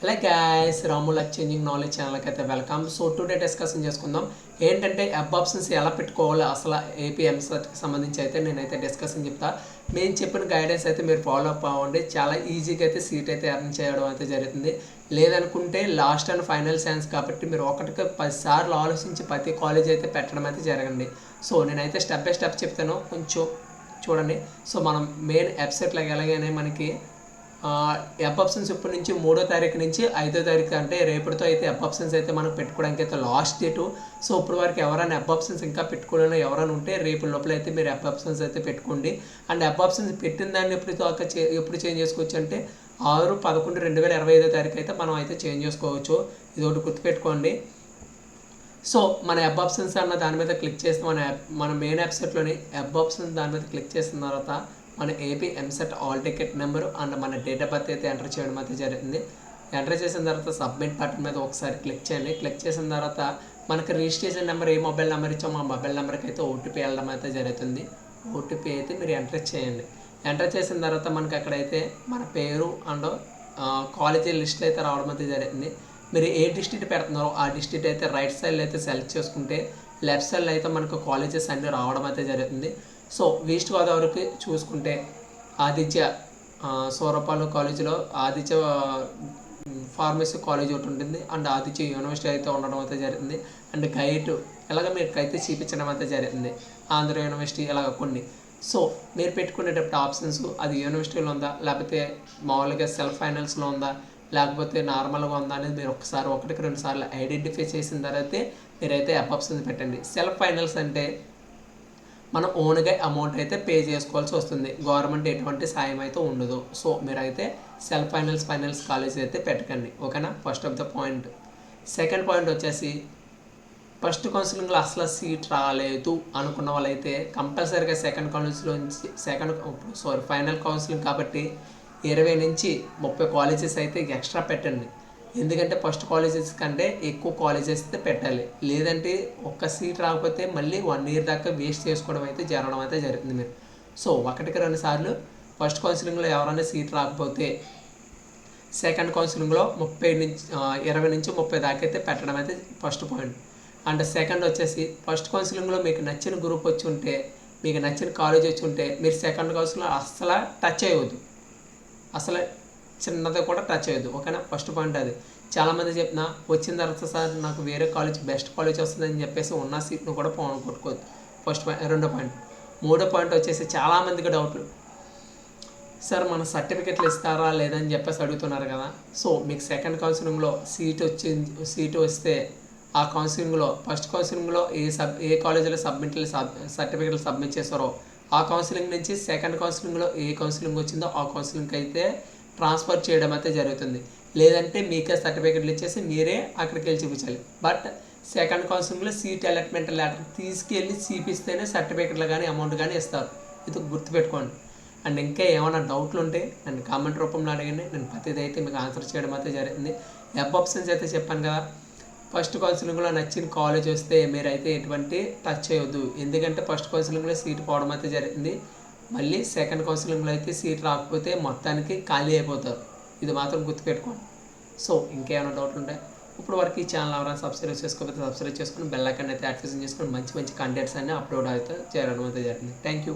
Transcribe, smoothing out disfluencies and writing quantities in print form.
Hello guys, రాము life changing knowledge ఛానల్కి అయితే welcome. So today discussion చేసుకుందాం ఏంటంటే వెబ్ ఆప్షన్స్ ఎలా పెట్టుకోవాలి అసలు ఏపీ ఎంసెట్కి సంబంధించి అయితే నేనైతే డిస్కషన్ చెప్తా. నేను చెప్పిన గైడెన్స్ అయితే మీరు ఫాలో అప్ అవ్వండి. చాలా ఈజీగా అయితే సీట్ అయితే ఎర్న్ చేయడం అయితే జరుగుతుంది. లేదనుకుంటే లాస్ట్ అండ్ ఫైనల్ ఛాన్స్ కాబట్టి మీరు ఒకటికి 10 సార్లు ఆలోచించి ప్రతి కాలేజ్ అయితే పెట్టడం అయితే జరగండి. సో నేనైతే స్టెప్ బై స్టెప్ చెప్తాను, కొంచెం చూడండి. సో మనం మెయిన్ వెబ్సైట్లోకి ఎలాగైనా మనకి వెబ్ ఆప్షన్స్ ఇప్పటి నుంచి 3వ తారీఖు నుంచి 5వ తారీఖు అంటే రేపటితో అయితే వెబ్ ఆప్షన్స్ అయితే మనం పెట్టుకోవడానికి అయితే లాస్ట్ డేటు. సో ఇప్పుడు వరకు ఎవరైనా వెబ్ ఆప్షన్స్ ఇంకా పెట్టుకోలేని ఎవరైనా ఉంటే రేపు లోపల అయితే మీరు వెబ్ ఆప్షన్స్ అయితే పెట్టుకోండి. అండ్ వెబ్ ఆప్షన్స్ పెట్టిన దాన్ని ఎప్పుడు చేంజ్ చేసుకోవచ్చు అంటే 6/11/2025 తారీఖు అయితే మనం అయితే చేంజ్ చేసుకోవచ్చు. ఇది ఒకటి గుర్తుపెట్టుకోండి. సో మన వెబ్ ఆప్షన్స్ అన్న దాని మీద క్లిక్ చేసి మన మెయిన్ వెబ్సైట్లోని వెబ్ ఆప్షన్స్ దాని మీద క్లిక్ చేసిన తర్వాత మన AP EAMCET all ticket number and మన డేట్ ఆఫ్ బర్త్ అయితే ఎంటర్ చేయడం అయితే జరుగుతుంది. ఎంటర్ చేసిన తర్వాత సబ్మిట్ బటన్ మీద ఒకసారి క్లిక్ చేయండి. క్లిక్ చేసిన తర్వాత మనకి రిజిస్ట్రేషన్ నెంబర్ ఏ మొబైల్ నెంబర్ ఇచ్చామో ఆ మొబైల్ నెంబర్కి అయితే ఓటీపీ వెళ్ళడం అయితే జరుగుతుంది. ఓటీపీ అయితే మీరు ఎంటర్ చేయండి. ఎంటర్ చేసిన తర్వాత మనకి అక్కడైతే మన పేరు అండ్ కాలేజీ లిస్టులు అయితే రావడం అయితే జరుగుతుంది. మీరు ఏ డిస్ట్రిక్ట్ పెడుతున్నారో ఆ డిస్ట్రిక్ట్ అయితే రైట్ సైడ్లో అయితే సెలెక్ట్ చేసుకుంటే లెఫ్ట్ సైడ్లో అయితే మనకు కాలేజెస్ అన్నీ రావడం అయితే జరుగుతుంది. సో ఈస్ట్ గోదావరికి చూసుకుంటే ఆదిత్య సౌరపాలు కాలేజీలో ఆదిత్య ఫార్మసీ కాలేజ్ ఒకటి ఉంటుంది అండ్ ఆదిత్య యూనివర్సిటీ అయితే ఉండడం అయితే జరుగుతుంది. అండ్ గైడ్ ఇలాగ మీకు అయితే చూపించడం అయితే జరుగుతుంది. ఆంధ్ర యూనివర్సిటీ ఇలాగ కొన్ని. సో మీరు పెట్టుకునేటప్పుడు ఆప్షన్స్ అది యూనివర్సిటీలో ఉందా లేకపోతే మామూలుగా సెల్ఫ్ ఫైనాన్స్లో ఉందా లేకపోతే నార్మల్గా ఉందా అనేది మీరు ఒకటికి 2 సార్లు ఐడెంటిఫై చేసిన తర్వాత మీరైతే యాప్ ఆప్షన్స్ పెట్టండి. సెల్ఫ్ ఫైనాన్స్ అంటే మనం ఓన్గా అమౌంట్ అయితే పే చేసుకోవాల్సి వస్తుంది. గవర్నమెంట్ ఎటువంటి సాయం అయితే ఉండదు. సో మీరైతే సెల్ఫ్ ఫైనాన్స్ కాలేజ్ అయితే పెట్టకండి. ఓకేనా? First of the point. Second point వచ్చేసి ఫస్ట్ కౌన్సిలింగ్లో అసలు సీట్ రాలేదు అనుకున్న వాళ్ళైతే కంపల్సరీగా ఫైనల్ కౌన్సిలింగ్ కాబట్టి 20 నుంచి 30 కాలేజెస్ అయితే ఎక్స్ట్రా పెట్టండి. ఎందుకంటే ఫస్ట్ కాలేజెస్ కంటే ఎక్కువ కాలేజెస్ అయితే పెట్టాలి. లేదంటే ఒక్క సీట్ రాకపోతే మళ్ళీ 1 ఇయర్ దాకా వేస్ట్ చేసుకోవడం అయితే జరగడం అయితే జరుగుతుంది మీరు. సో ఒకటికి 2 సార్లు ఫస్ట్ కౌన్సిలింగ్లో ఎవరైనా సీట్ రాకపోతే సెకండ్ కౌన్సిలింగ్లో 20 నుంచి 30 దాకా అయితే పెట్టడం అయితే ఫస్ట్ పాయింట్. అండ్ సెకండ్ వచ్చేసి ఫస్ట్ కౌన్సిలింగ్లో మీకు నచ్చిన గ్రూప్ వచ్చి ఉంటే మీకు నచ్చిన కాలేజ్ వచ్చి ఉంటే మీరు సెకండ్ కౌన్సిలింగ్లో అస్సలు టచ్ అయ్యవద్దు. అసలు చిన్నది కూడా టచ్ అయ్యద్దు. ఓకేనా? ఫస్ట్ పాయింట్ అది. చాలామంది చెప్పిన వచ్చిన తర్వాత సార్ నాకు వేరే కాలేజ్ బెస్ట్ కాలేజ్ వస్తుందని చెప్పేసి ఉన్న సీట్ను కూడా కొట్టుకోవద్దు. First point. రెండో పాయింట్. మూడో పాయింట్ వచ్చేసి చాలామందికి డౌట్లు, సార్ మన సర్టిఫికెట్లు ఇస్తారా లేదని చెప్పేసి అడుగుతున్నారు కదా. సో మీకు సెకండ్ కౌన్సిలింగ్లో సీటు వస్తే ఆ కౌన్సిలింగ్లో ఫస్ట్ కౌన్సిలింగ్లో ఏ కాలేజీలో సర్టిఫికెట్లు సబ్మిట్ చేస్తారో ఆ కౌన్సిలింగ్ నుంచి సెకండ్ కౌన్సిలింగ్లో ఏ కౌన్సిలింగ్ వచ్చిందో ఆ కౌన్సిలింగ్కి అయితే ట్రాన్స్ఫర్ చేయడం అయితే జరుగుతుంది. లేదంటే మీకే సర్టిఫికెట్లు ఇచ్చేసి మీరే అక్కడికి వెళ్ళి చూపించాలి. బట్ సెకండ్ కౌన్సిలింగ్లో సీట్ అలాట్మెంట్ లెటర్ తీసుకెళ్ళి చూపిస్తేనే సర్టిఫికెట్లు కానీ అమౌంట్ కానీ ఇస్తారు. ఇది గుర్తుపెట్టుకోండి. అండ్ ఇంకా ఏమైనా డౌట్లు ఉంటే నన్ను కామెంట్ రూపంలో అడగండి. నేను ప్రతిదీ అయితే మీకు ఆన్సర్ చేయడం అయితే జరిగింది. వెబ్ ఆప్షన్స్ అయితే చెప్పాను కదా. ఫస్ట్ కౌన్సిలింగ్లో నచ్చిన కాలేజ్ వస్తే మీరైతే ఎటువంటి టచ్ చేయొద్దు. ఎందుకంటే ఫస్ట్ కౌన్సిలింగ్లో సీట్ పోవడం అయితే జరిగింది. మళ్ళీ సెకండ్ కౌన్సిలింగ్లో అయితే సీట్ రాకపోతే మొత్తానికి ఖాళీ అయిపోతారు. ఇది మాత్రం గుర్తుపెట్టుకోండి. సో ఇంకేమైనా డౌట్లు ఉంటాయి ఇప్పుడు వరకు ఈ ఛానల్ ఎవరైనా సబ్స్క్రైబ్ చేసుకోకపోతే సబ్స్క్రైబ్ చేసుకొని బెల్ ఐకాన్ అయితే యాక్టివేషన్ చేసుకొని మంచి కంటెంట్స్ అన్నీ అప్లోడ్ అయితే చేయడం అయితే జరిగింది. Thank you.